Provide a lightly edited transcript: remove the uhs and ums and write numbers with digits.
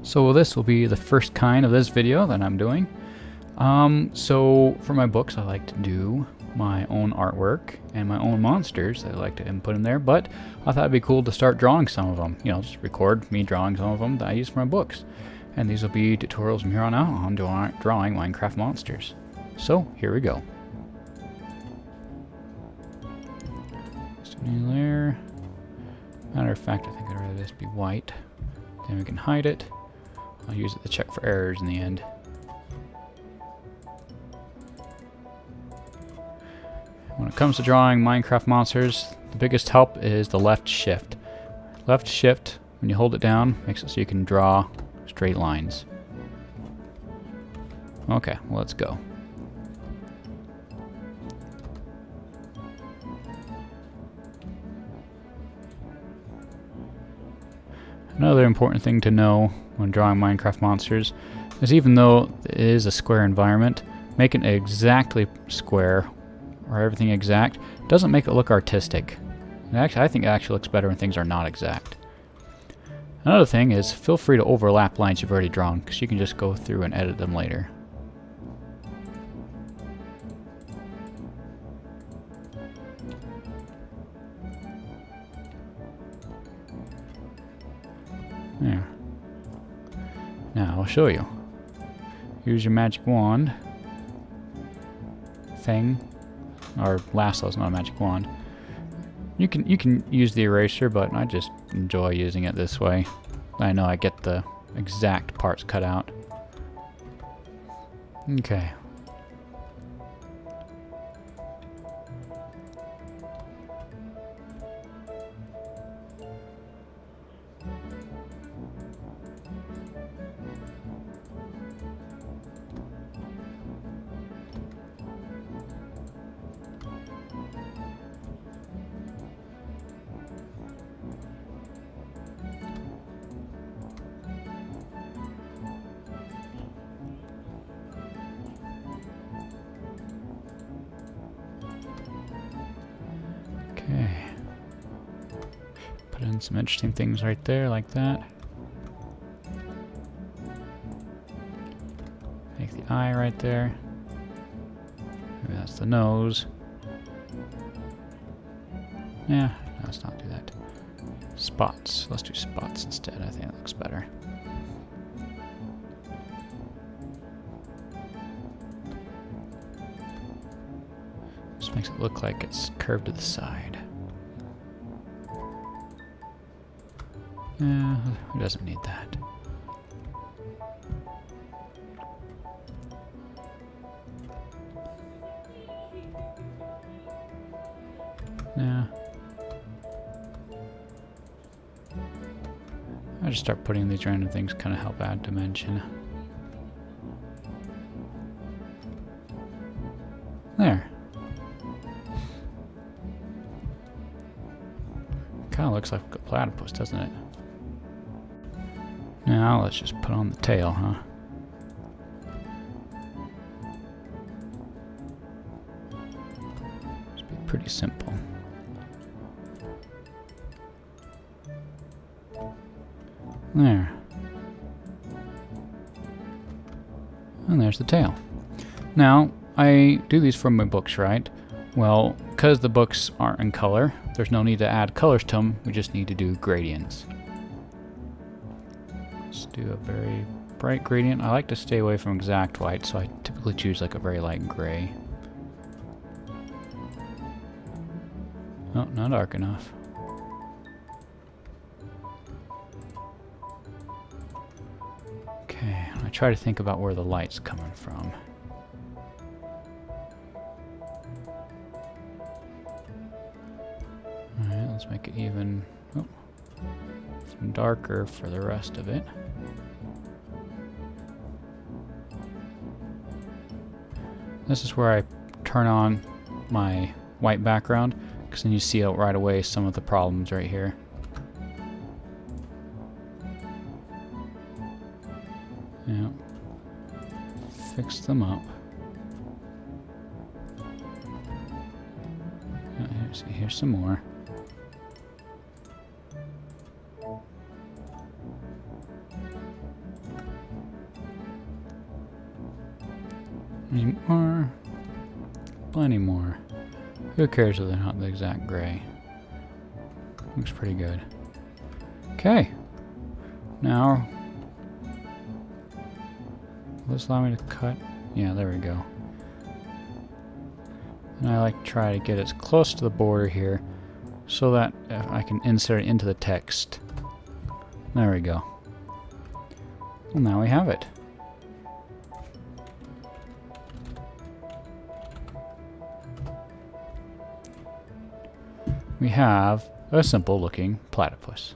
So this will be the first kind of this video that I'm doing. So for my books I like to do my own artwork and my own monsters that I like to input in there, but I thought it'd be cool to start drawing some of them. You know, just record me drawing some of them that I use for my books. And these will be tutorials from here on out on drawing Minecraft monsters. So here we go. Just a new layer. Matter of fact, I think I'd rather this be white. Then we can hide it. I'll use it to check for errors in the end. When it comes to drawing Minecraft monsters, the biggest help is the left shift. Left shift, when you hold it down, makes it so you can draw straight lines. Okay, well, let's go. Another important thing to know when drawing Minecraft monsters is even though it is a square environment, making it exactly square or everything exact doesn't make it look artistic. And actually, I think it actually looks better when things are not exact. Another thing is feel free to overlap lines you've already drawn because you can just go through and edit them later. There. Now I'll show you. Use your magic wand thing, or lasso is not a magic wand. You can use the eraser, but I just enjoy using it this way. I know I get the exact parts cut out. Okay. Okay. Put in some interesting things right there, like that. Make the eye right there. Maybe that's the nose. Yeah, no, let's not do that. Spots. Let's do spots instead. I think that looks better. Just makes it look like it's curved to the side. Yeah, who doesn't need that? Yeah. I just start putting these random things, kind of help add dimension. There. Kind of looks like a platypus, doesn't it? Now let's just put on the tail, huh? Should be pretty simple. There. And there's the tail. Now, I do these from my books, right? Well, because the books aren't in color, there's no need to add colors to them, we just need to do gradients. Let's do a very bright gradient. I like to stay away from exact white, so I typically choose like a very light gray. Oh, not dark enough. Okay, I try to think about where the light's coming from. Alright, let's make it even some darker for the rest of it. This is where I turn on my white background, because then you see out right away some of the problems right here. Yeah. Fix them up. Here's some more. Any more? Plenty more. Who cares if they're not the exact gray? Looks pretty good. Okay. Now, will this allow me to cut? Yeah, there we go. And I like to try to get as close to the border here so that I can insert it into the text. There we go. Well, now we have it. We have a simple looking platypus.